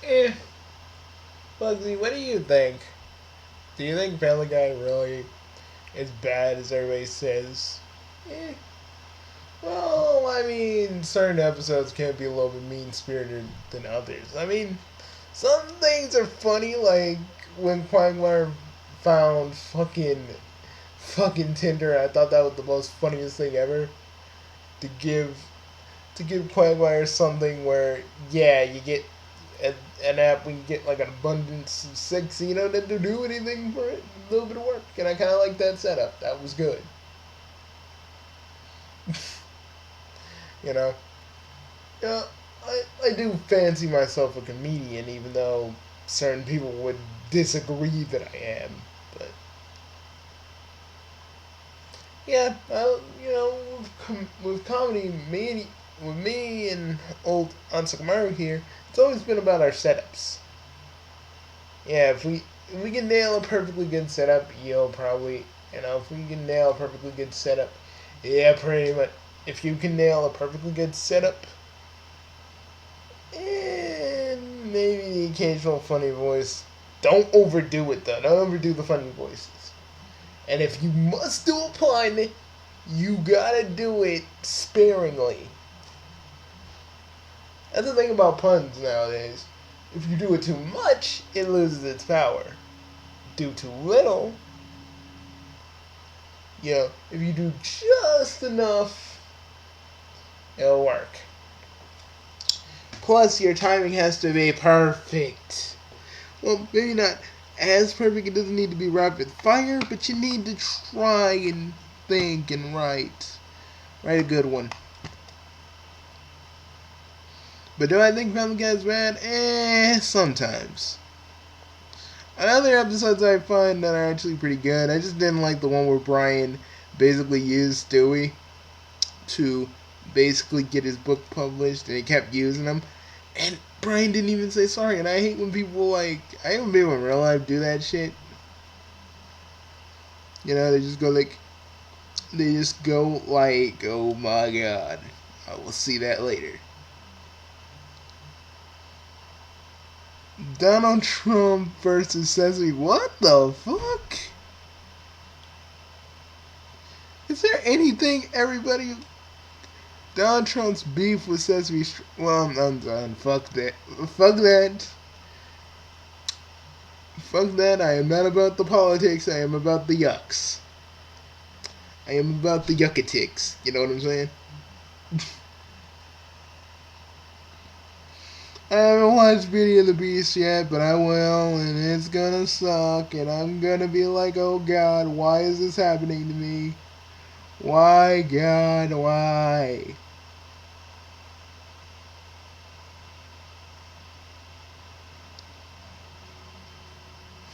Eh, Bugsy, what do you think? Do you think Family Guy really is bad as everybody says? Eh, well, I mean, certain episodes can be a little bit mean spirited than others. I mean, some things are funny, like when Quagmire found fucking Tinder. I thought that was the most funniest thing ever. To give to give Quagmire something where, yeah, you get an app where you get like an abundance of sex, you don't have to do anything for it, a little bit of work, and I kind of like that setup. That was good. You know, yeah, I do fancy myself a comedian, even though certain people would disagree that I am. But yeah, with comedy, with me and old onsokumaru here, it's always been about our setups. Yeah, if we can nail a perfectly good setup, you'll probably, if we can nail a perfectly good setup, yeah, pretty much. If you can nail a perfectly good setup, and maybe the occasional funny voice, don't overdo it though. Don't overdo the funny voices. And if you must do a pun, you gotta do it sparingly. That's the thing about puns nowadays. If you do it too much, it loses its power. Do too little, if you do just enough, it'll work. Plus, your timing has to be perfect. Well, maybe not as perfect. It doesn't need to be rapid fire, but you need to try and think and write a good one. But do I think Family Guy is bad? Sometimes. Other episodes I find that are actually pretty good. I just didn't like the one where Brian basically used Stewie to basically get his book published, and he kept using them. And Brian didn't even say sorry. And I hate when people I hate when people in real life do that shit. They just go like, oh my god, I will see that later. Donald Trump versus Sesame. What the fuck? Is there anything everybody? Donald Trump's beef with Sesame Street. Well, I'm done. Fuck that. Fuck that. Fuck that. I am not about the politics. I am about the yucks. I am about the yuckatics. You know what I'm saying? I haven't watched Beauty and the Beast yet, but I will, and it's gonna suck, and I'm gonna be like, oh god, why is this happening to me? Why, God, why?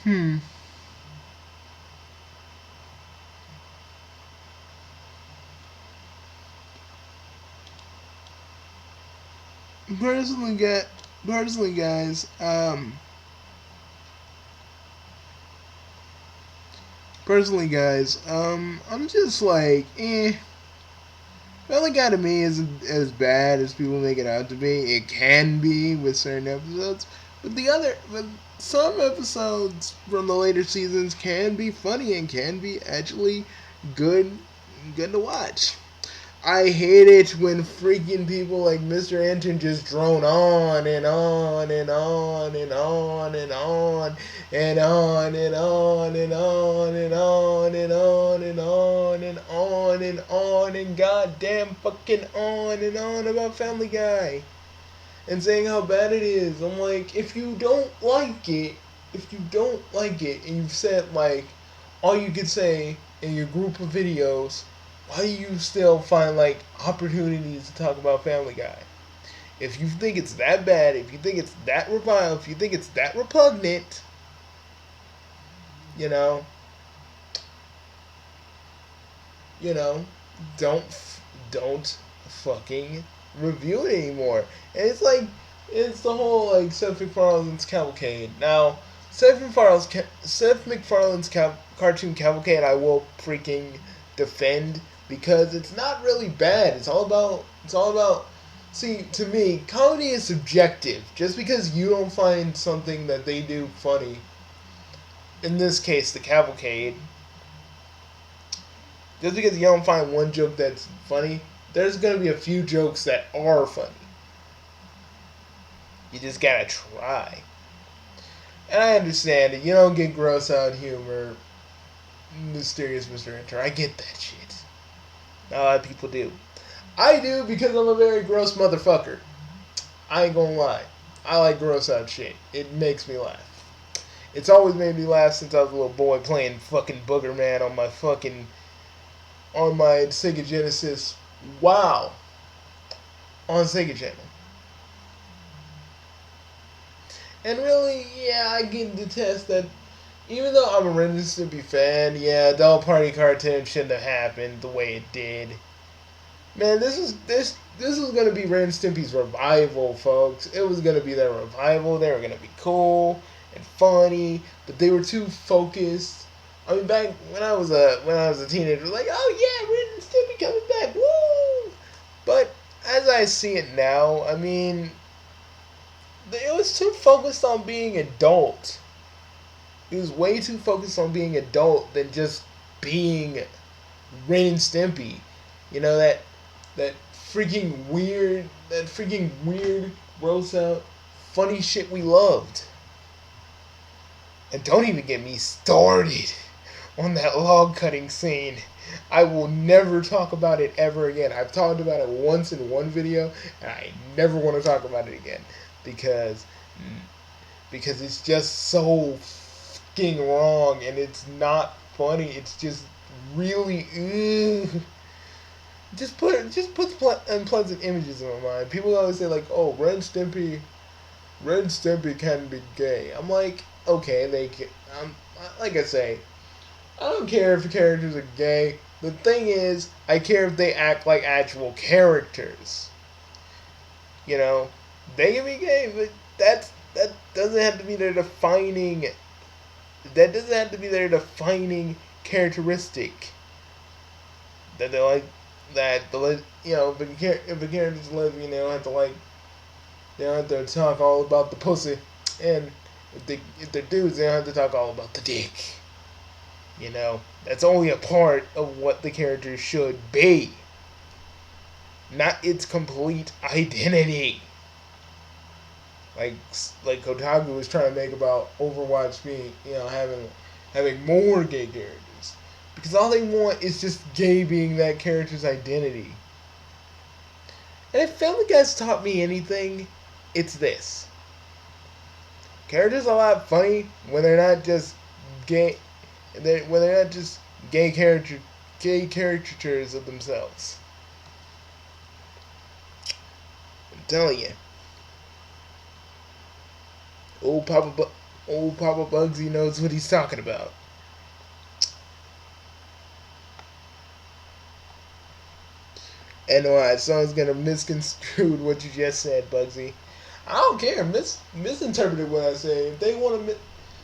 Hmm. Personally, personally, guys, I'm just like, eh. Family Guy to me isn't as bad as people make it out to be. It can be with certain episodes, but some episodes from the later seasons can be funny and can be actually good, good to watch. I hate it when freaking people like Mr. Anton just drone on and on and on and on and on and on and on and on and on and on and on and on and on and goddamn fucking on about Family Guy and saying how bad it is. I'm like, if you don't like it and you've said like all you could say in your group of videos, why do you still find like opportunities to talk about Family Guy? If you think it's that bad, if you think it's that revile, if you think it's that repugnant, you know, you know, don't don't fucking review it anymore. And it's the whole like Seth MacFarlane's cavalcade. Now, Seth MacFarlane's cartoon cavalcade, I will freaking defend because it's not really bad. It's all about See, to me, comedy is subjective. Just because you don't find something that they do funny, in this case, the cavalcade, just because you don't find one joke that's funny, there's gonna be a few jokes that are funny. You just gotta try. And I understand that you don't get gross out humor, mysterious Mr. Enter. I get that shit. Not a lot of people do. I do because I'm a very gross motherfucker. I ain't gonna lie. I like gross out shit. It makes me laugh. It's always made me laugh since I was a little boy playing fucking Booger Man on my Sega Genesis. Wow. On Sega Channel. And really, yeah, I can detest that. Even though I'm a Ren and Stimpy fan, yeah, Adult Party cartoon shouldn't have happened the way it did. Man, this was gonna be Ren and Stimpy's revival, folks. It was gonna be their revival. They were gonna be cool and funny, but they were too focused. I mean, back when I was a teenager, like, oh yeah, Ren and Stimpy coming back, woo! But as I see it now, I mean, it was too focused on being adult. It was way too focused on being adult than just being Ren and Stimpy. You know, that freaking weird, gross out, funny shit we loved. And don't even get me started on that log cutting scene. I will never talk about it ever again. I've talked about it once in one video, and I never want to talk about it again because it's just so fucking wrong, and it's not funny. It's just really just puts unpleasant images in my mind. People always say like, "Oh, Ren Stimpy can be gay." I'm like, okay, they can. Like I say, I don't care if the characters are gay. The thing is, I care if they act like actual characters. You know, they can be gay, but that doesn't have to be their defining. That doesn't have to be their defining characteristic. That they like that the if a character's lesbian, they don't have to like they don't have to talk all about the pussy, and if they're dudes, they don't have to talk all about the dick. You know, that's only a part of what the character should be, not its complete identity. Like Kotaku was trying to make about Overwatch being, having more gay characters, because all they want is just gay being that character's identity. And if Family Guy's taught me anything, it's this: characters are a lot funny when they're not just gay. When they're not just gay caricatures of themselves. I'm telling you. Old Papa Bugsy knows what he's talking about. And someone's gonna misconstrue what you just said, Bugsy. I don't care. Misinterpret what I say. If they want to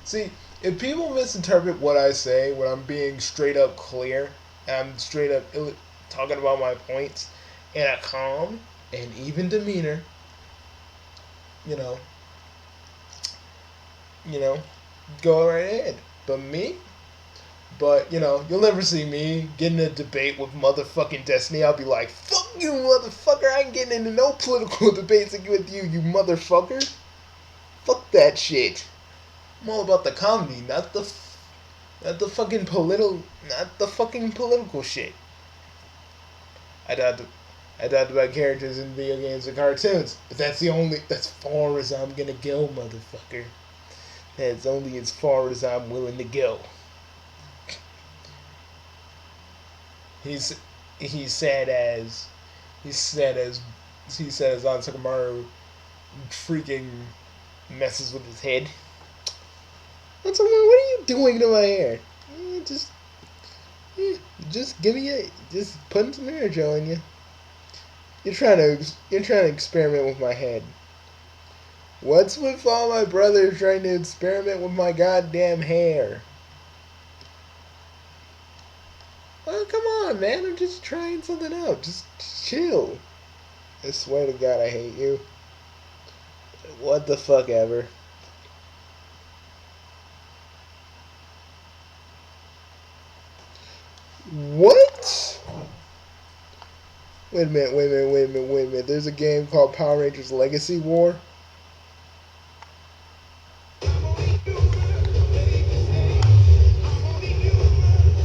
see, if people misinterpret what I say when I'm being straight up clear, and I'm straight up talking about my points in a calm and even demeanor, you know, go right ahead. But you'll never see me get in a debate with motherfucking Destiny. I'll be like, fuck you, motherfucker. I ain't getting into no political debates with you, you motherfucker. Fuck that shit. I'm all about the comedy, not the fucking political shit. I talked about characters in video games and cartoons, but that's far as I'm gonna go, motherfucker. That's only as far as I'm willing to go. He said as onsokumaru freaking messes with his head. Onsokumaru, what are you doing to my hair? Just putting some hair gel in you. You're trying to experiment with my head. What's with all my brothers trying to experiment with my goddamn hair? Oh, come on, man. I'm just trying something out. Just chill. I swear to God, I hate you. What the fuck ever. What? Wait a minute, wait a minute, wait a minute, wait a minute. There's a game called Power Rangers Legacy War.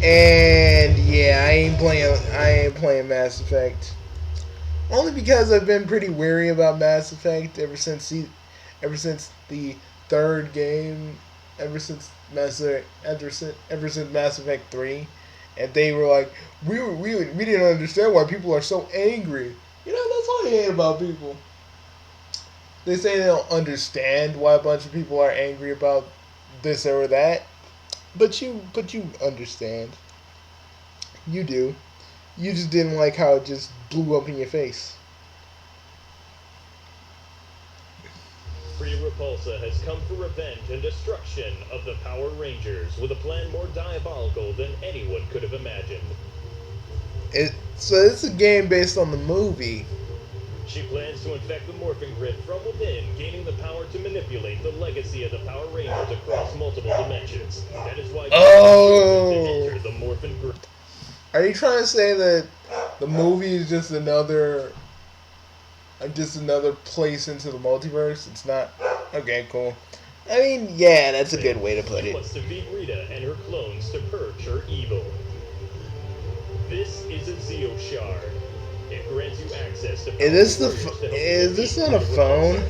And yeah, I ain't playing Mass Effect. Only because I've been pretty wary about Mass Effect ever since the third game, ever since Mass Effect 3, and they were like, we didn't understand why people are so angry. You know, that's what I hate about people. They say they don't understand why a bunch of people are angry about this or that, but you understand. You do. You just didn't like how it just blew up in your face. Repulsa has come for revenge and destruction of the Power Rangers with a plan more diabolical than anyone could have imagined. So it's a game based on the movie. She plans to infect the Morphin Grid from within, gaining the power to manipulate the legacy of the Power Rangers across multiple dimensions. That is why she to enter the Morphin Grid. Are you trying to say that the movie is just another place into the multiverse? It's not. Okay, cool. I mean, yeah, that's a good way to put it. She must defeat Rita and her clones to purge her evil. This is a Zeo Shard. It grants you access to. Is this on a phone?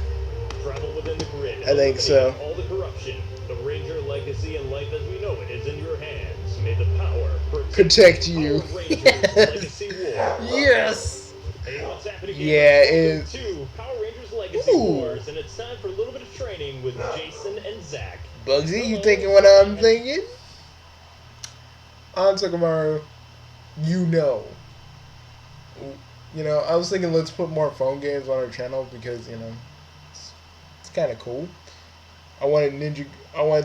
Travel within the grid. I think so. All the corruption, the Ranger legacy and life as we know it is in your hands. May the power protect you. Rangers Legacy War. Yes. Hey, what's happening? Yeah, it's two Power Rangers Legacy Wars, and it's time for a little bit of training with Jason and Zach. Bugsy, you thinking what I'm thinking? Onsokumaru, you know. You know, I was thinking let's put more phone games on our channel because, you know, it's kind of cool. I wanted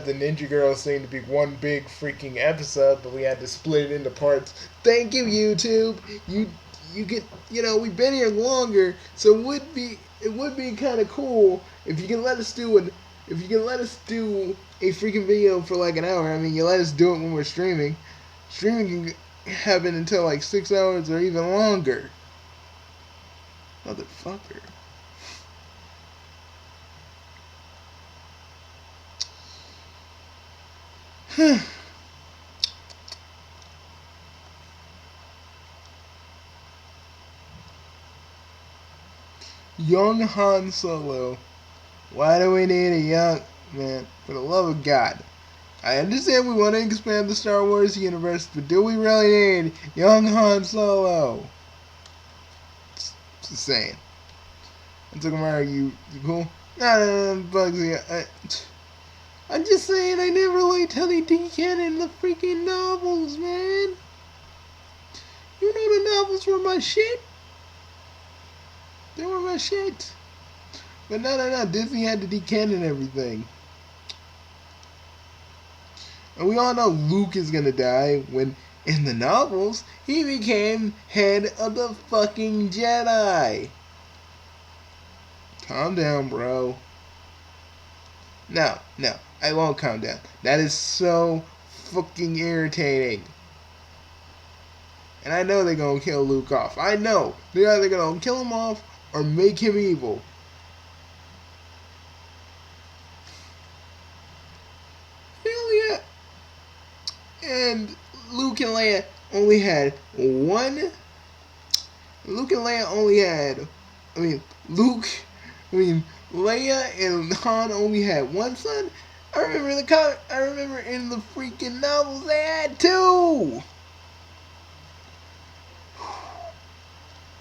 the Ninja Girls thing to be one big freaking episode, but we had to split it into parts. Thank you, YouTube. You get, you know, we've been here longer, so it would be kind of cool if you can let us do a freaking video for like an hour. I mean, you let us do it when we're streaming. Streaming can happen until like 6 hours or even longer. Motherfucker. Young Han Solo. Why do we need a young man? For the love of God. I understand we want to expand the Star Wars universe, but do we really need young Han Solo? Just saying. Onsokumaru, you cool? No, Bugsy. I'm just saying I never liked how they decanon the freaking novels, man. You know the novels were my shit? They were my shit. But no. Disney had to decanon everything. And we all know Luke is gonna die when, in the novels, he became head of the fucking Jedi. Calm down, bro. No, I won't calm down. That is so fucking irritating. And I know they're gonna kill Luke off. I know. They're either gonna kill him off or make him evil. And Luke and Leia only had one. Leia and Han only had one son. I remember in the freaking novels they had two.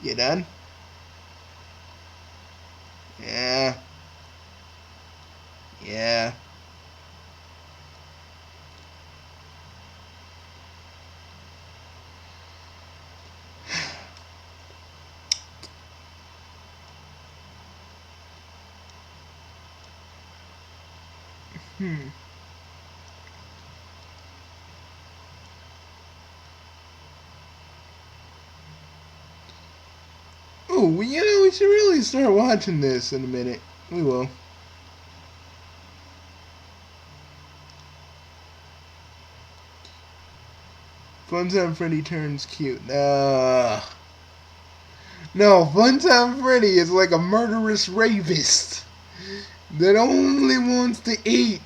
You done? Yeah. Ooh, you know, we should really actually start watching this in a minute. We will. Funtime Freddy turns cute. No, Funtime Freddy is like a murderous rapist that only wants to eat.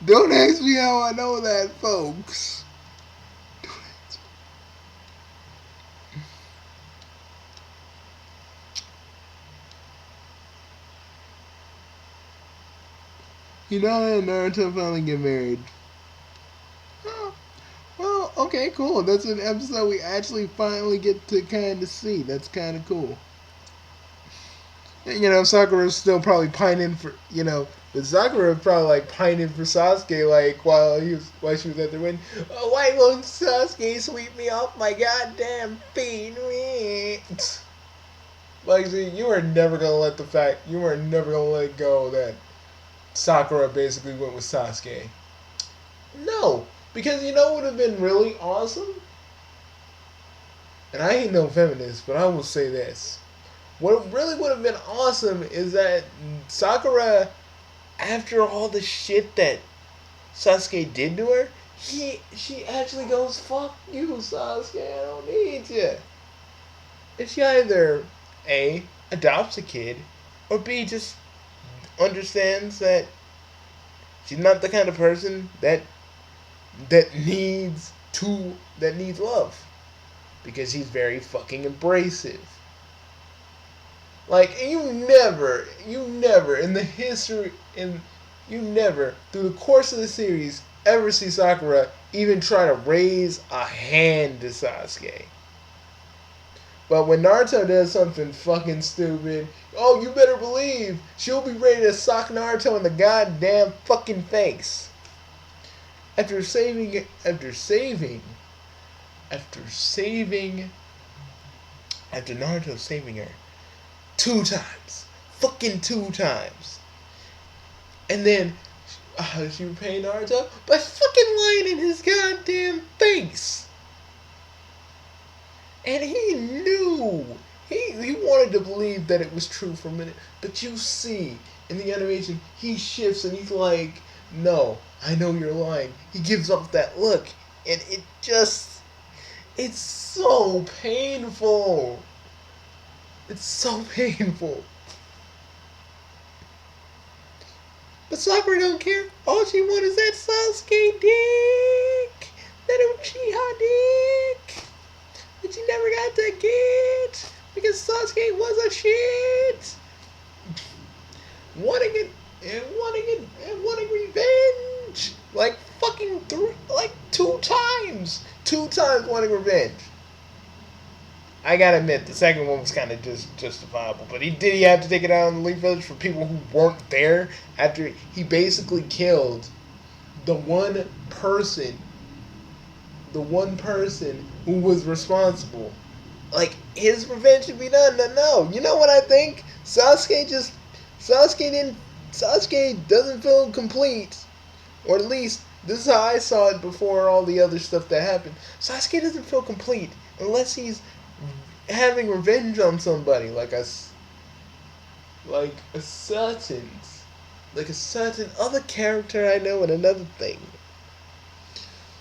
Don't ask me how I know that, folks. Hinata and Naruto finally get married. Oh, well, okay, cool. That's an episode we actually finally get to kind of see. That's kind of cool. And, Sakura's still probably pining for, but Sakura was probably like pining for Sasuke, like while she was at the wedding. Oh, why won't Sasuke sweep me off my goddamn feet? Like, see, you were never gonna let go that Sakura basically went with Sasuke. No, because what would have been really awesome? And I ain't no feminist, but I will say this. What really would have been awesome is that Sakura, after all the shit that Sasuke did to her, she actually goes, fuck you, Sasuke, I don't need you. And she either, A, adopts a kid, or B, just understands that she's not the kind of person that needs love, because he's very fucking abrasive. Like, you never in the history you never through the course of the series ever see Sakura even try to raise a hand to Sasuke. But when Naruto does something fucking stupid, oh, you better believe she'll be ready to sock Naruto in the goddamn fucking face. After Naruto saving her 2 times. Fucking 2 times. And then how did she repay Naruto? By fucking lying in his goddamn face. And he knew. He wanted to believe that it was true for a minute. But you see, in the animation, he shifts and he's like, no, I know you're lying. He gives up that look. And it's so painful. It's so painful. But Sakura don't care. All she wants is that Sasuke dick. That Uchiha dick. That she never got to get. Because Sasuke was a shit. Wanting revenge. Like fucking 2 times. 2 times wanting revenge. I gotta admit, the second one was kind of just justifiable. But did he have to take it out on the Leaf Village for people who weren't there after he basically killed the one person who was responsible? Like, his revenge should be done. No. You know what I think? Sasuke doesn't feel complete. Or at least, this is how I saw it before all the other stuff that happened. Sasuke doesn't feel complete unless he's having revenge on somebody, like a certain other character I know in another thing.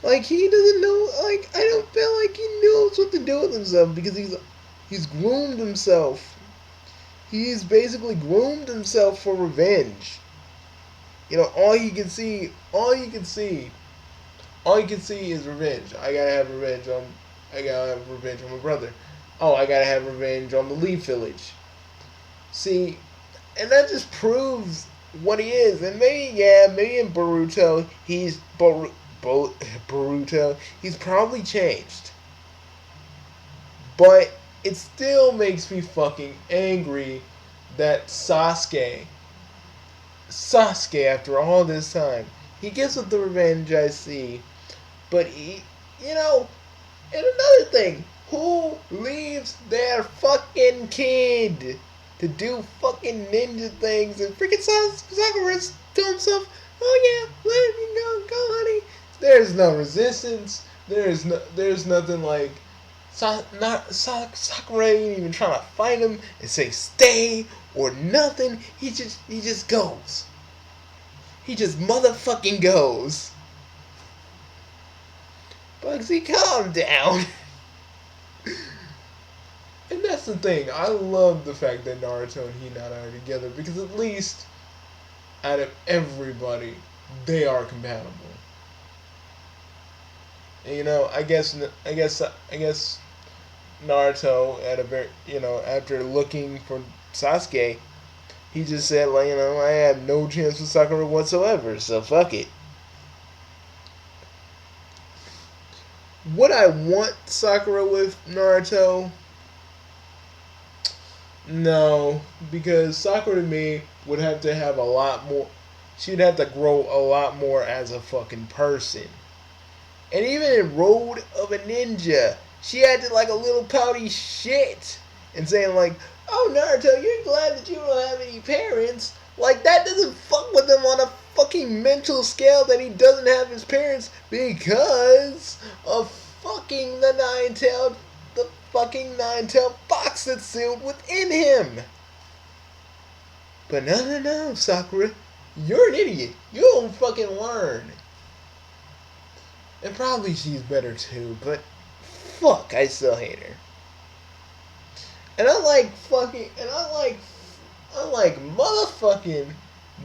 Like, he doesn't know, like, I don't feel like he knows what to do with himself, because he's groomed himself. He's basically groomed himself for revenge. All you can see is revenge. I gotta have revenge on my brother. Oh, I gotta have revenge on the Leaf Village. See, and that just proves what he is. And maybe in Boruto, he's probably changed. But it still makes me fucking angry that Sasuke, after all this time, he gets with the revenge I see, but and another thing, who leaves their fucking kid to do fucking ninja things, and freaking Sakura's to himself, oh yeah, let me go, honey. There's no resistance, there's nothing like Sakura ain't even trying to fight him and say stay or nothing. He just goes. He just motherfucking goes. Bugsy, calm down. And that's the thing. I love the fact that Naruto and Hinata are together because at least out of everybody, they are compatible. And, I guess Naruto at a very after looking for Sasuke, he just said like I have no chance with Sakura whatsoever, so fuck it. Would I want Sakura with Naruto? No, because Sakura to me would have to have a lot more. She'd have to grow a lot more as a fucking person. And even in Road of a Ninja, she acted like a little pouty shit and saying like, "Oh Naruto, you're glad that you don't have any parents." Like that doesn't fuck with him on a fucking mental scale that he doesn't have his parents because of fucking the fucking nine-tailed fox that's sealed within him. But no, Sakura, you're an idiot. You don't fucking learn. And probably she's better too, but fuck, I still hate her. And I like motherfucking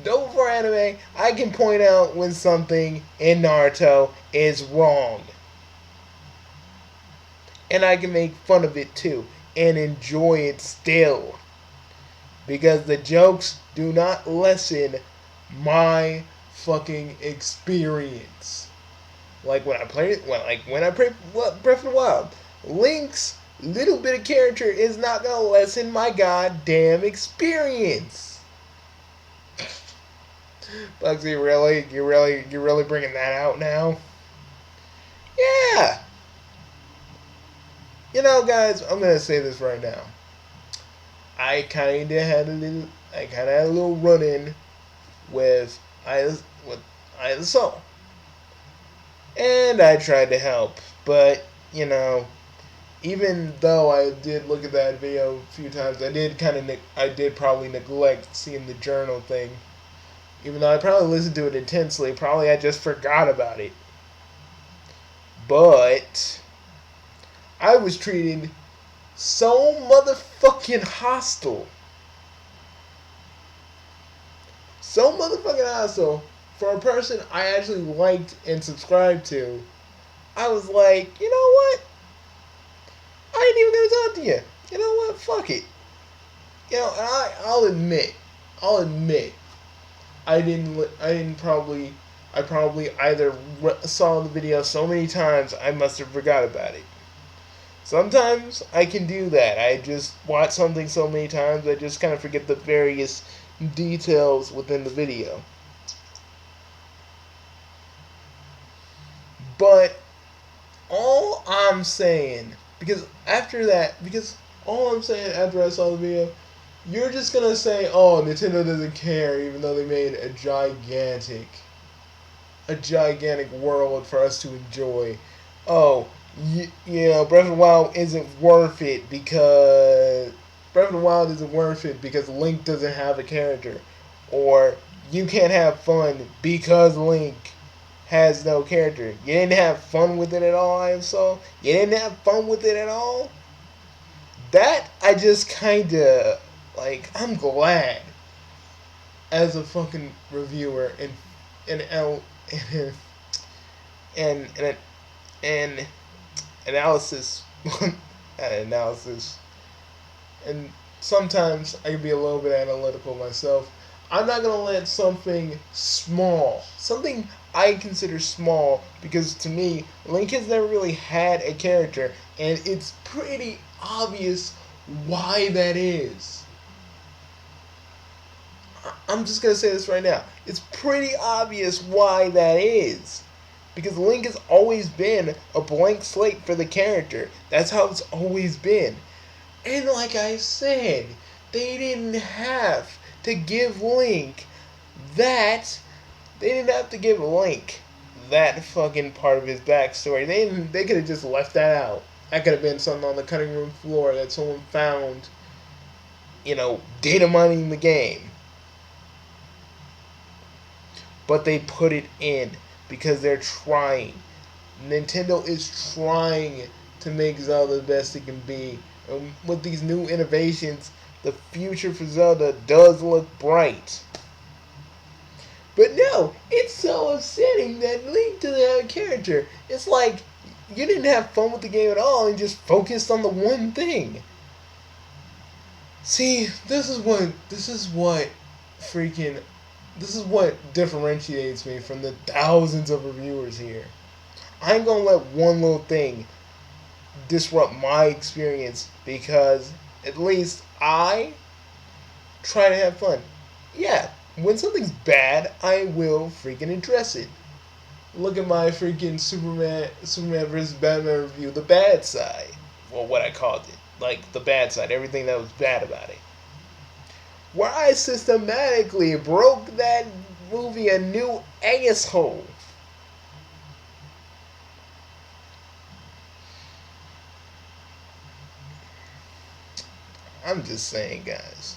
dope for anime. I can point out when something in Naruto is wrong. And I can make fun of it too and enjoy it still. Because the jokes do not lessen my fucking experience. Like when I played Breath of the Wild, Link's little bit of character is not gonna lessen my goddamn experience. Bugsy, really? You're really bringing that out now? Yeah. Guys, I'm gonna say this right now. I kinda had a little run-in with Ida Soul. And I tried to help, but even though I did look at that video a few times, I did probably neglect seeing the journal thing. Even though I probably listened to it intensely, probably I just forgot about it. But I was treated so motherfucking hostile. So motherfucking hostile for a person I actually liked and subscribed to. I was like, you know what? I ain't even gonna talk to you. You know what? Fuck it. And I'll admit, I probably either saw the video so many times I must have forgot about it. Sometimes I can do that. I just watch something so many times I just kind of forget the various details within the video. But all I'm saying, all I'm saying after I saw the video, you're just gonna say, oh, Nintendo doesn't care, even though they made a gigantic world for us to enjoy. Oh, Breath of the Wild isn't worth it because Link doesn't have a character, or you can't have fun because Link has no character. You didn't have fun with it at all, I saw. You didn't have fun with it at all. That I just kinda I'm glad as a fucking reviewer and analysis and sometimes I can be a little bit analytical myself. I'm not gonna let something I consider small, because to me, Link has never really had a character, and it's pretty obvious why that is. I'm just gonna say this right now. It's pretty obvious why that is. Because Link has always been a blank slate for the character. That's how it's always been. And like I said, they didn't have to give Link that. They didn't have to give Link that fucking part of his backstory. They could have just left that out. That could have been something on the cutting room floor that someone found, data mining the game. But they put it in because they're trying. Nintendo is trying to make Zelda the best it can be. And with these new innovations, the future for Zelda does look bright. But no, it's so upsetting that Link to the character. It's like you didn't have fun with the game at all and just focused on the one thing. See, this is what differentiates me from the thousands of reviewers here. I ain't gonna let one little thing disrupt my experience because at least I try to have fun. Yeah, when something's bad, I will freaking address it. Look at my freaking Superman vs. Batman review, the bad side. Well, what I called it. Like, the bad side, everything that was bad about it. Where I systematically broke that movie a new asshole. I'm just saying, guys.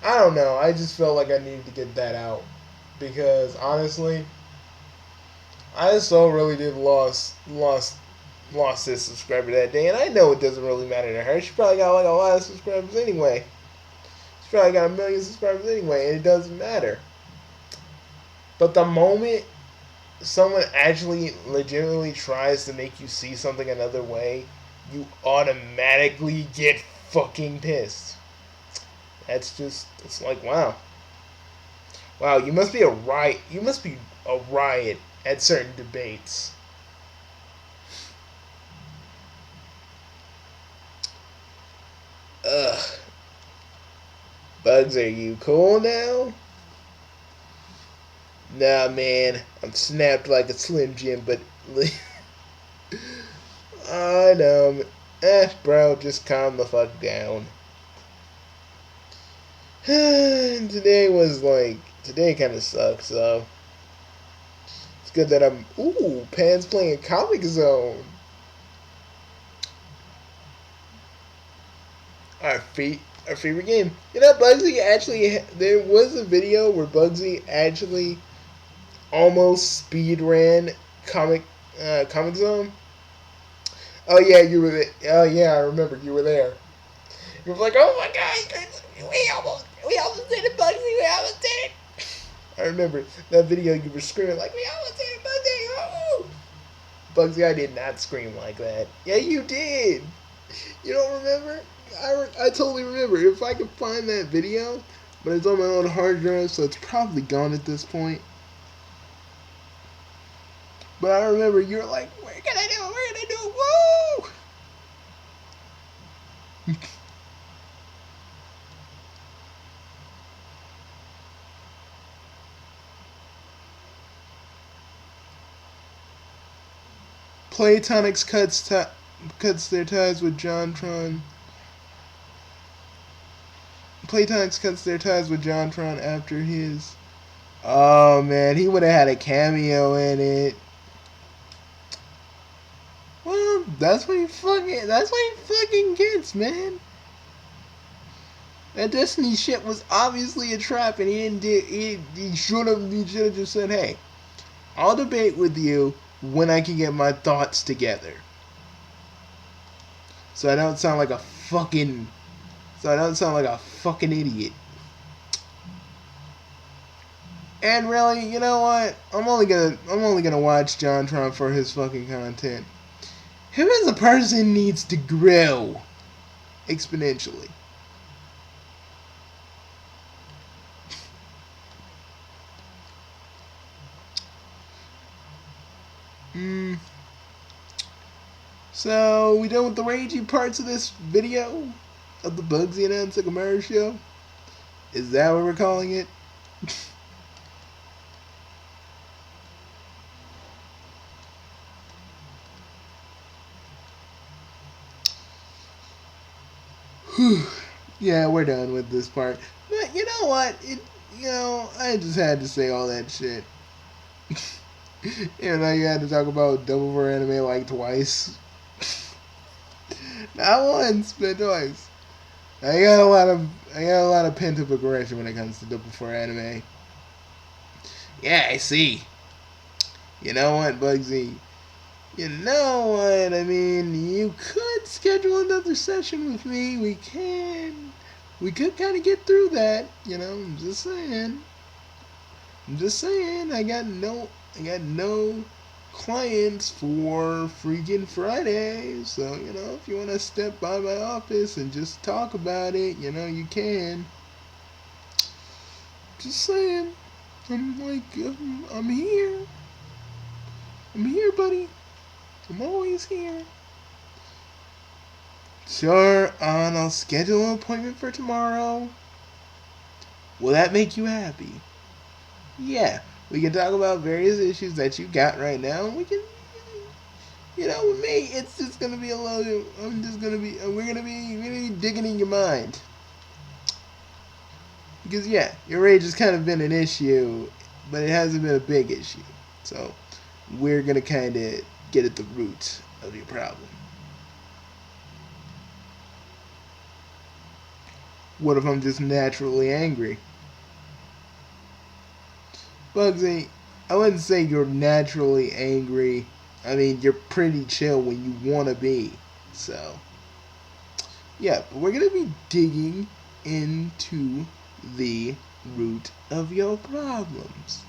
I don't know. I just felt like I needed to get that out because honestly, I so really did lost this subscriber that day, and I know it doesn't really matter to her. She probably got like a lot of subscribers anyway. She probably got 1 million subscribers anyway, and it doesn't matter. But the moment someone actually legitimately tries to make you see something another way, you automatically get fucking pissed. It's like, wow. Wow, you must be a riot. You must be a riot at certain debates. Ugh. Bugs, are you cool now? Nah, man. I'm snapped like a Slim Jim, but I know. Bro, just calm the fuck down. Today kind of sucks, so it's good that Pan's playing Comic Zone. Our favorite game. Bugsy actually, there was a video where Bugsy actually almost speed ran Comic Zone. Oh yeah, you were there. Oh yeah, I remember you were there. You were like, oh my god, we almost did it, Bugsy, we almost did it. I remember that video. You were screaming like, we almost did it, Bugsy. Oh! Bugsy, I did not scream like that. Yeah, you did. You don't remember? I totally remember. If I could find that video, but it's on my own hard drive, so it's probably gone at this point. But I remember you were like, we're gonna do it, we're gonna do it, woo! Playtonics cuts their ties with JonTron. Playtonics cuts their ties with JonTron after his. Oh man, he would have had a cameo in it. Well, that's what he fucking gets, man. That Destiny shit was obviously a trap, and he should have just said, "Hey, I'll debate with you when I can get my thoughts together." So I don't sound like a fucking idiot. And really, you know what? I'm only gonna watch JonTron for his fucking content. Him as a person needs to grow exponentially. So, we done with the ragey parts of this video of the Bugsy and onsokumaru show? Is that what we're calling it? Yeah, we're done with this part. But you know what? I just had to say all that shit. You had to talk about Double for Anime like twice. Not once, but twice. I got a lot of pent up aggression when it comes to double for anime. Yeah, I see. You know what, Bugsy? You know what? I mean, you could schedule another session with me. We can. We could kind of get through that. I'm just saying. I'm just saying. I got no clients for freaking Friday. So, if you want to step by my office and just talk about it, you can. Just saying. I'm here. I'm here, buddy. I'm always here. Sure, and I'll schedule an appointment for tomorrow. Will that make you happy? Yeah, we can talk about various issues that you got right now. We can, with me, it's just gonna be a little. I'm just gonna be. We're gonna be digging in your mind. Because yeah, your rage has kind of been an issue, but it hasn't been a big issue. So we're gonna kind of get at the root of your problem. What if I'm just naturally angry? Bugsy, I wouldn't say you're naturally angry. I mean, you're pretty chill when you want to be. So, yeah, but we're going to be digging into the root of your problems.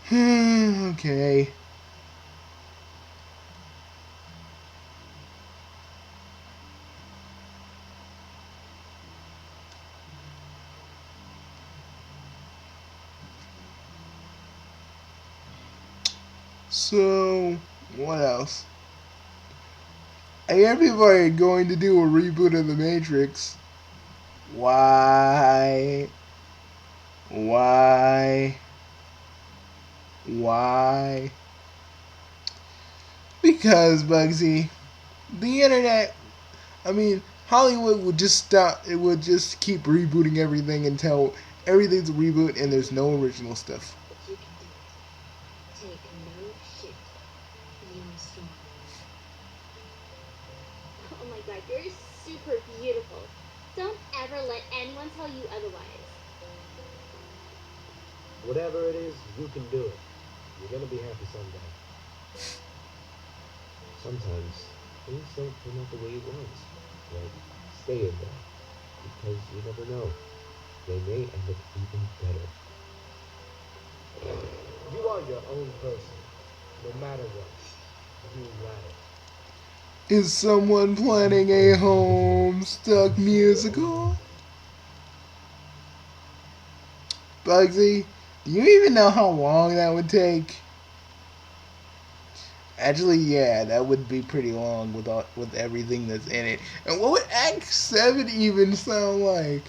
Okay. So, what else? I hear people are going to do a reboot of The Matrix. Why? Why? Why? Because, Bugsy, the internet, I mean, Hollywood would just stop. It would just keep rebooting everything until everything's a reboot and there's no original stuff. But you can do it. Take no shit. Be strong. Oh my god, you're super beautiful. Don't ever let anyone tell you otherwise. Whatever it is, you can do it. You're gonna be happy someday. Sometimes things don't turn out the way you want. Like, stay in there. Because you never know. They may end up even better. You are your own person. No matter what. You matter. Is someone planning a Homestuck musical? Bugsy, do you even know how long that would take? Actually, yeah, that would be pretty long with everything that's in it. And what would Act 7 even sound like?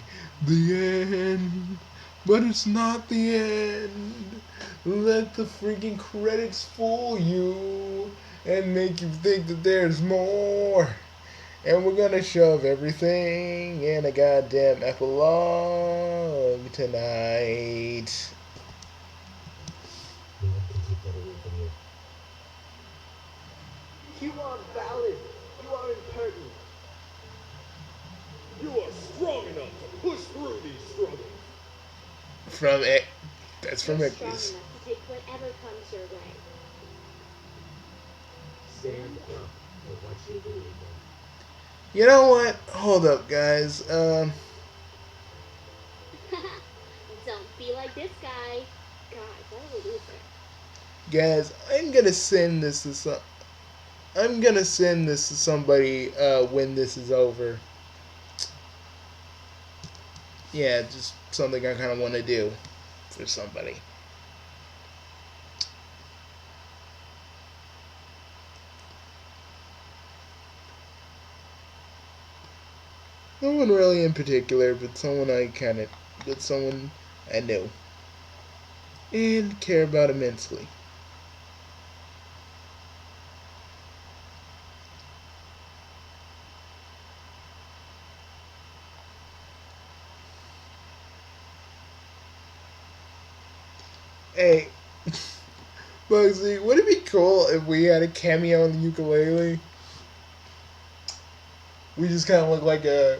The end, but it's not the end. Let the freaking credits fool you and make you think that there's more. And we're gonna shove everything in a goddamn epilogue tonight. No one can take that away from you. You are valid. You are impertinent. You are strong enough to push through these struggles. From it, that's from You're it. strong enough to take whatever comes your way. Stand up for what you believe in. You know what? Hold up, guys. Don't be like this guy. God, what a loser. Guys, I'm gonna send this to somebody when this is over. Yeah, just something I kind of want to do for somebody. No one really in particular, but someone I know and care about immensely. Hey, Bugsy, would it be cool if we had a cameo on the ukulele? We just kind of look like a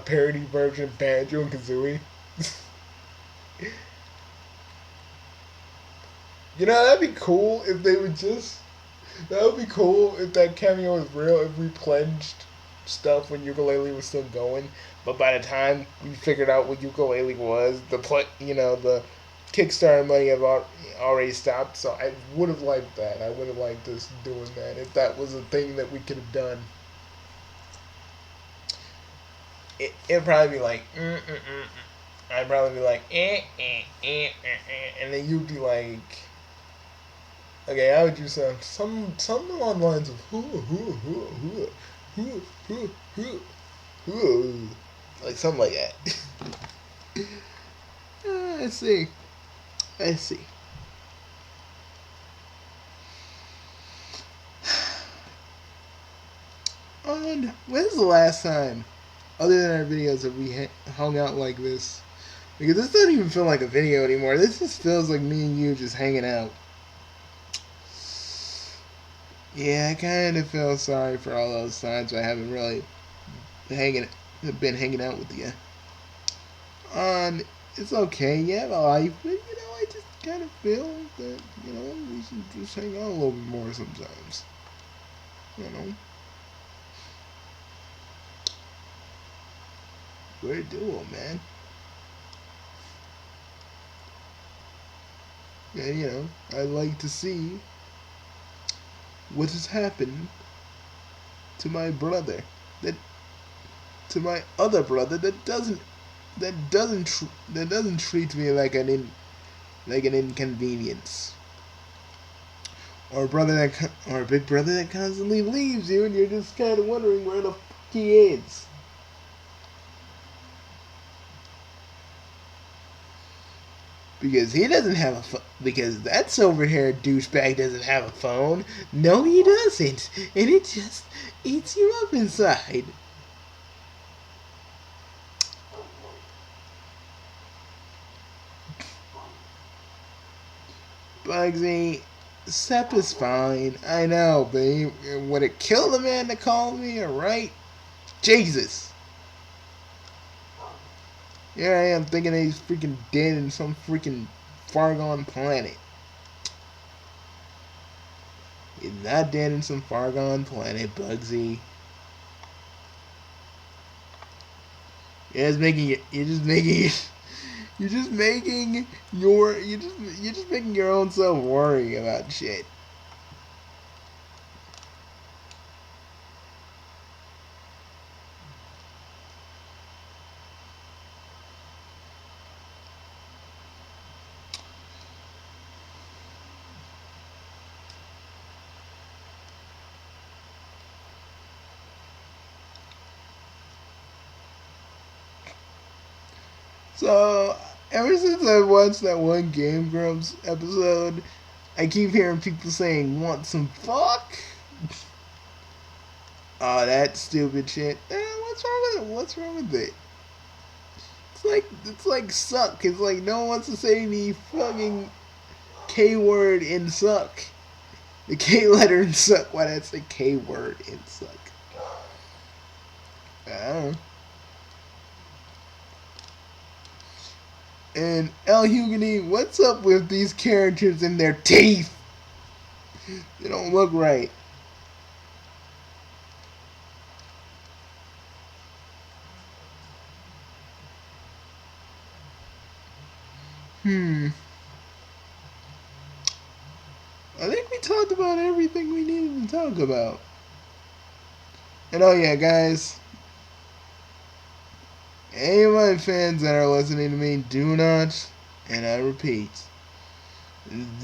parody version of Banjo and Kazooie. You know, that'd be cool if they would just. That would be cool if that cameo was real. If we pledged stuff when ukulele was still going, but by the time we figured out what ukulele was, the Kickstarter money had already stopped. So I would have liked that. I would have liked us doing that if that was a thing that we could have done. It'd probably be like, I'd probably be like, and then you'd be like, okay, how would you sound? Something along the lines of, like something like that. I see. I see. And when's the last time, other than our videos, that we hung out like this? Because this doesn't even feel like a video anymore. This just feels like me and you just hanging out. Yeah, I kind of feel sorry for all those times I haven't really been hanging out with you. It's okay, you have a life, but I just kind of feel that we should just hang out a little bit more sometimes. You know, we're a duo, man. And I like to see what has happened to my brother, that to my other brother that doesn't treat me like an inconvenience, or or a big brother that constantly leaves you and you're just kind of wondering where the fuck he is. Because he doesn't have a phone. Because that silver-haired douchebag doesn't have a phone. No, he doesn't. And it just eats you up inside. Bugsy, Sep is fine. I know, but would it kill the man to call me, alright? Jesus. Here I am thinking that he's freaking dead in some freaking far gone planet. He's not dead in some far gone planet, Bugsy. You're just making it. You're just making it. You're just making your own self worry about shit. So, ever since I watched that one Game Grumps episode, I keep hearing people saying, "Want some fuck?" Oh, that stupid shit. What's wrong with it? What's wrong with it? It's like suck. It's like no one wants to say the fucking K word in suck. The K letter in suck. Why did I say K word in suck? I don't know. And El Hugany, what's up with these characters and their teeth? They don't look right. I think we talked about everything we needed to talk about. And oh yeah, guys. Any of my fans that are listening to me, do not, and I repeat,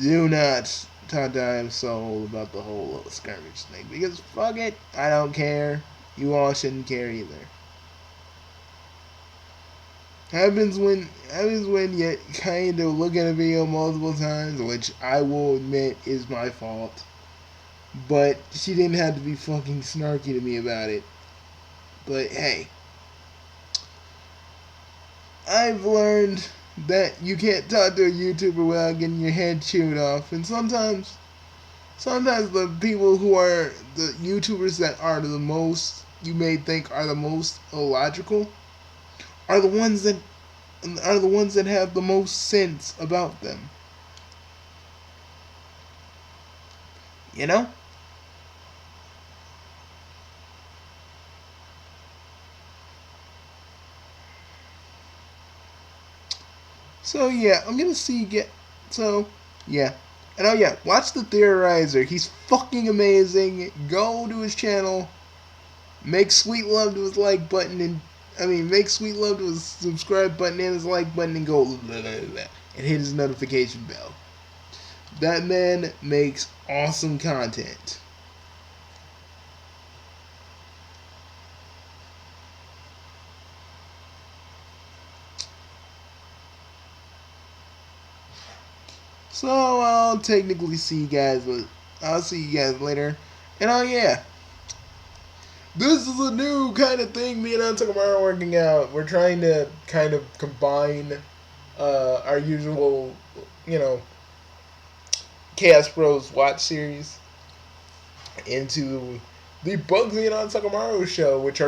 do not talk to I Am Soul about the whole little skirmish thing. Because fuck it, I don't care. You all shouldn't care either. Happens when you kind of look at a video multiple times, which I will admit is my fault. But she didn't have to be fucking snarky to me about it. But hey, I've learned that you can't talk to a YouTuber without getting your head chewed off. And sometimes the people who are the YouTubers that are the most, you may think are the most illogical, are the ones that have the most sense about them. You know? So yeah, I'm gonna see get so yeah. And oh yeah, watch the Theorizer. He's fucking amazing. Go to his channel. Make sweet love to his like button and make sweet love to his subscribe button and his like button and go blah, blah, blah, and hit his notification bell. That man makes awesome content. So I'll technically see you guys. I'll see you guys later. And oh yeah, this is a new kind of thing me and onsokumaru are working out. We're trying to kind of combine our usual, you know, Chaos Bros watch series into the Bugsy and onsokumaru show, which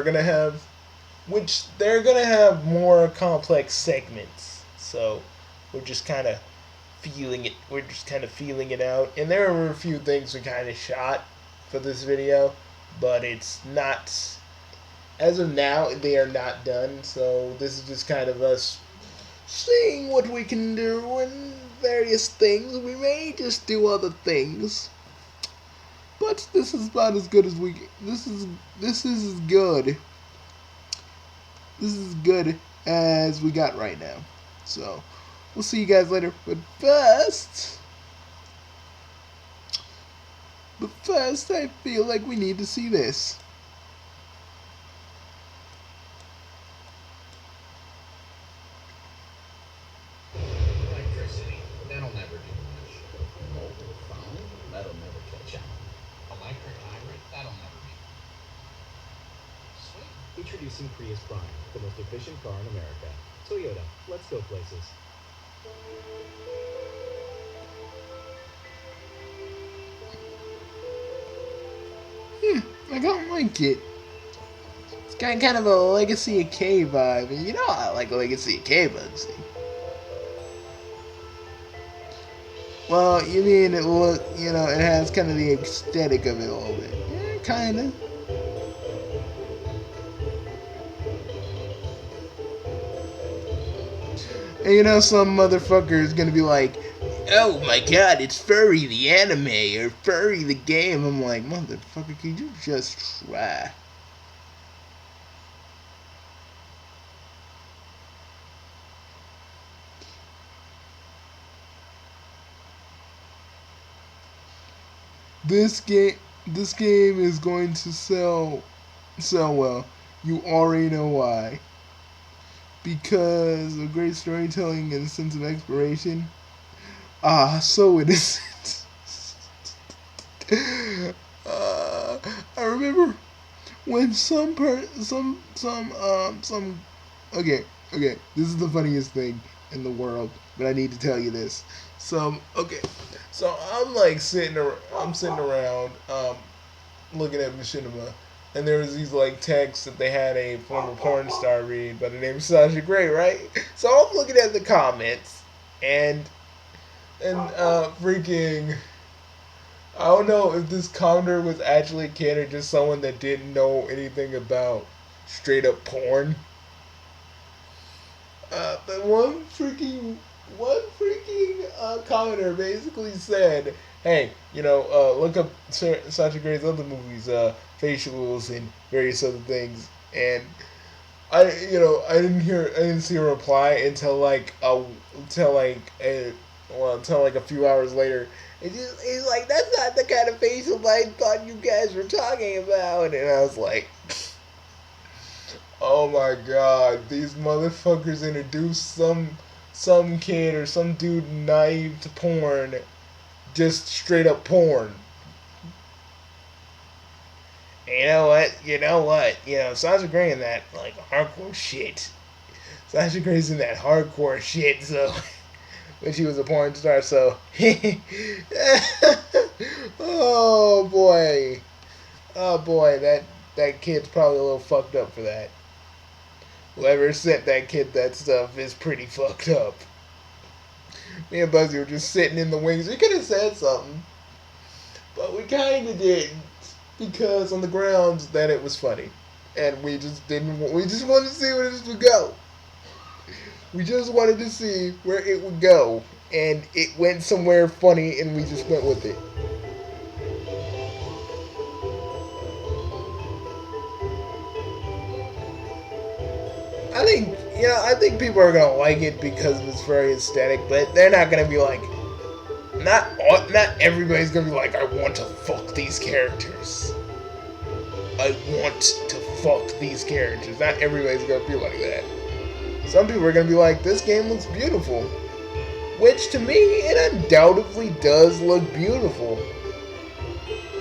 they're gonna have more complex segments. So we're just kind of feeling it. We're just kind of feeling it out, and there were a few things we kind of shot for this video, but it's not. As of now, they are not done. So this is just kind of us seeing what we can do and various things. We may just do other things, but this is about as good as we. This is as good. This is as good as we got right now. So we'll see you guys later. But first, I feel like we need to see this. Electricity, that'll never do much. Mobile phone, that'll never catch on. Electric hybrid, that'll never be. Sweet. Introducing Prius Prime, the most efficient car in America. Toyota, let's go places. I don't like it. It's got kind of a Legacy of K vibe, and you know I like Legacy of K bugsy. Well, you mean it look, it has kind of the aesthetic of it a little bit. Yeah, kind of. And some motherfucker is gonna be like, oh my god, it's Furry the anime or Furry the game. I'm like, motherfucker, can you just try? This game is going to sell well. You already know why. Because of great storytelling and sense of exploration. So innocent. I remember when okay, this is the funniest thing in the world, but I need to tell you this. So I'm like sitting around, looking at machinima, and there was these like texts that they had a former porn star read by the name of Sasha Grey, right? So I'm looking at the comments, and freaking, I don't know if this commenter was actually a kid or just someone that didn't know anything about straight up porn. But one freaking commenter basically said, hey, look up Sasha Grey's other movies, facials and various other things, and I didn't see a reply until like a few hours later. He's like, that's not the kind of facial I thought you guys were talking about, and I was like, oh my god, these motherfuckers introduced some kid or some dude naive to porn, just straight up porn. And you know what? Sasha Grey and that, like, hardcore shit. Sasha Gray's in that hardcore shit, so when she was a porn star, so oh boy. Oh boy, that kid's probably a little fucked up for that. Whoever sent that kid that stuff is pretty fucked up. Me and Bugsy were just sitting in the wings. We could have said something, but we kind of didn't because on the grounds that it was funny, and we just didn't. We just wanted to see where this would go. We just wanted to see where it would go, and it went somewhere funny, and we just went with it. I think people are gonna like it because it's very aesthetic, but they're not gonna be like, not everybody's gonna be like, I want to fuck these characters. I want to fuck these characters. Not everybody's gonna be like that. Some people are gonna be like, this game looks beautiful, which to me it undoubtedly does look beautiful.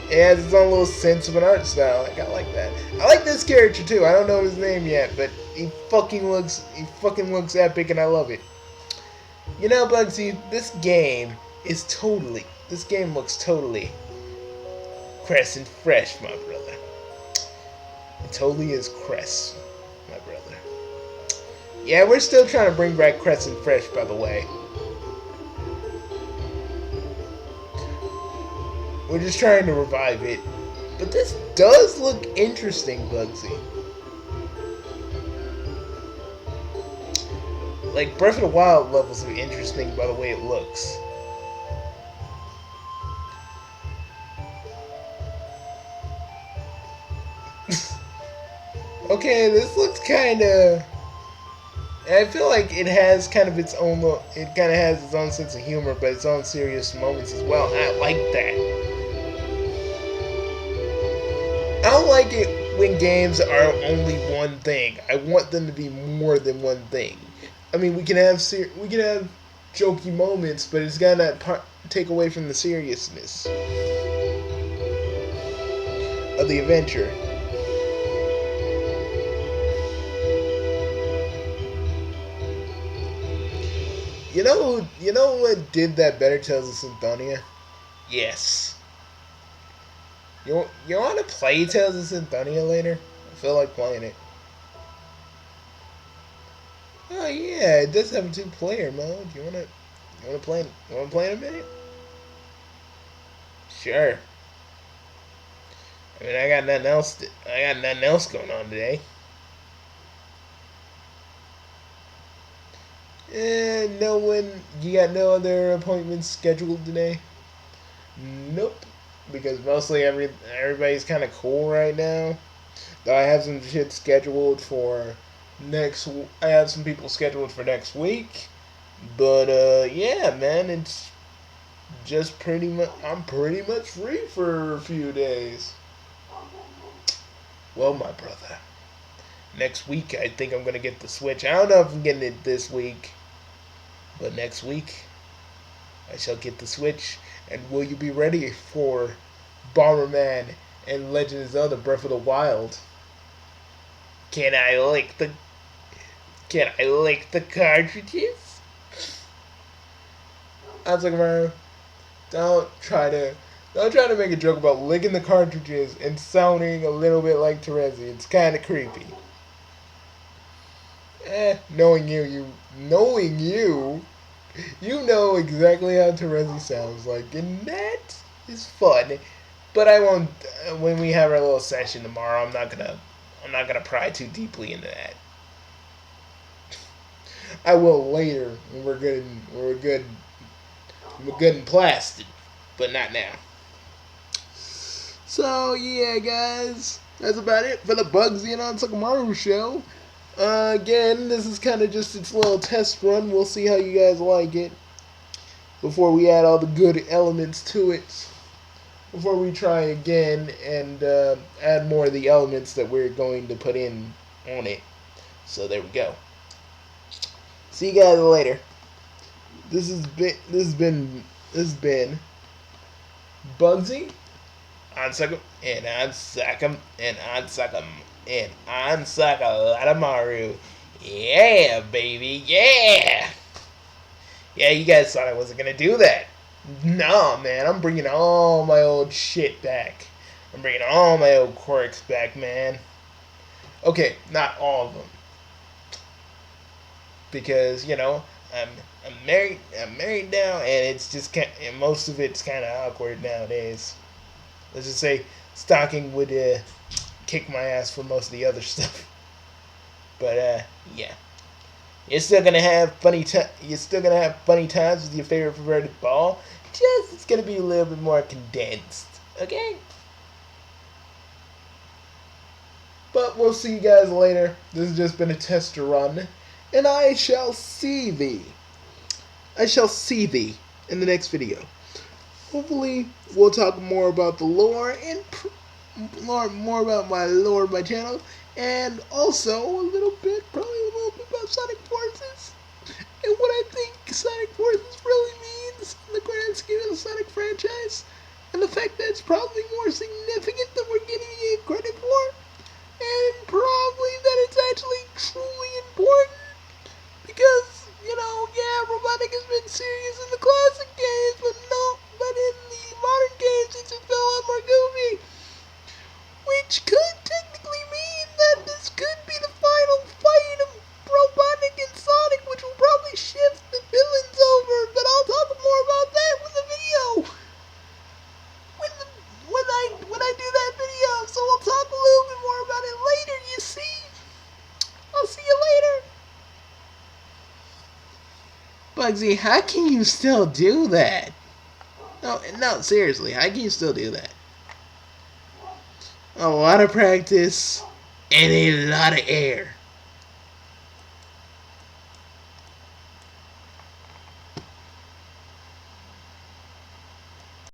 It has its own little sense of an art style. Like, I like that. I like this character too. I don't know his name yet, but he fucking looks epic, and I love it. You know, Bugsy, this game looks totally cress and fresh, my brother. It totally is cress, my brother. Yeah, we're still trying to bring back cress and fresh, by the way. We're just trying to revive it. But this does look interesting, Bugsy. Like, Breath of the Wild levels are interesting by the way it looks. Okay, this looks kinda... I feel like it has kind of its own... It kind of has its own sense of humor, but its own serious moments as well. I like that. I don't like it when games are only one thing. I want them to be more than one thing. I mean, we can have jokey moments, but it's gotta not take away from the seriousness of the adventure. You know what did that better, Tales of Symphonia? Yes. You want to play Tales of Symphonia later? I feel like playing it. Oh yeah, it does have a 2-player mode. You wanna play? You wanna play in a minute? Sure. I mean, I got nothing else going on today. You got no other appointments scheduled today? Nope. Because mostly everybody's kind of cool right now. Though I have some shit scheduled for I have some people scheduled for next week. But yeah, man, it's just I'm pretty much free for a few days. Well, my brother, next week I think I'm gonna get the Switch. I don't know if I'm getting it this week, but next week I shall get the Switch. And will you be ready for Bomberman and Legend of Zelda Breath of the Wild? Can I lick the cartridges? Onsokumaru, don't try to make a joke about licking the cartridges and sounding a little bit like Terezi. It's kind of creepy. Knowing you know exactly how Terezi sounds like, and that is fun. But I won't. When we have our little session tomorrow, I'm not gonna pry too deeply into that. I will later when we're good and plastic, but not now. So yeah, guys, that's about it for the Bugsy and onsokumaru show. Again, this is kind of just its little test run. We'll see how you guys like it before we add all the good elements to it. Before we try again and add more of the elements that we're going to put in on it. So there we go. See you guys later. This has been Bugsy, onsokumaru, and onsokumaru. Yeah, baby, yeah! Yeah, you guys thought I wasn't gonna do that. No, man, I'm bringing all my old shit back. I'm bringing all my old quirks back, man. Okay, not all of them. Because, you know, I'm I'm married now, and it's just and most of it's kind of awkward nowadays. Let's just say stalking would kick my ass for most of the other stuff. But yeah, you're still gonna have You're still gonna have funny times with your favorite perverted ball. Just it's gonna be a little bit more condensed. Okay. But we'll see you guys later. This has just been a test run, and I shall see thee. I shall see thee in the next video. Hopefully, we'll talk more about the lore and more about my lore of my channel, and also probably a little bit about Sonic Forces and what I think Sonic Forces really means in the grand scheme of the Sonic franchise, and the fact that it's probably more significant than we're giving it credit for, and probably that it's actually truly important. Because, you know, yeah, robotic has been serious in the classic games, but in the modern games it's a lot more goofy. Which could technically mean that this could be the final fight of Robotnik and Sonic, which will probably shift the villains over, but I'll talk more about that with the video. When I do that video, so we'll talk a little bit more about it later, you see? I'll see you later. Bugsy, how can you still do that? No, seriously, how can you still do that? A lot of practice and a lot of air.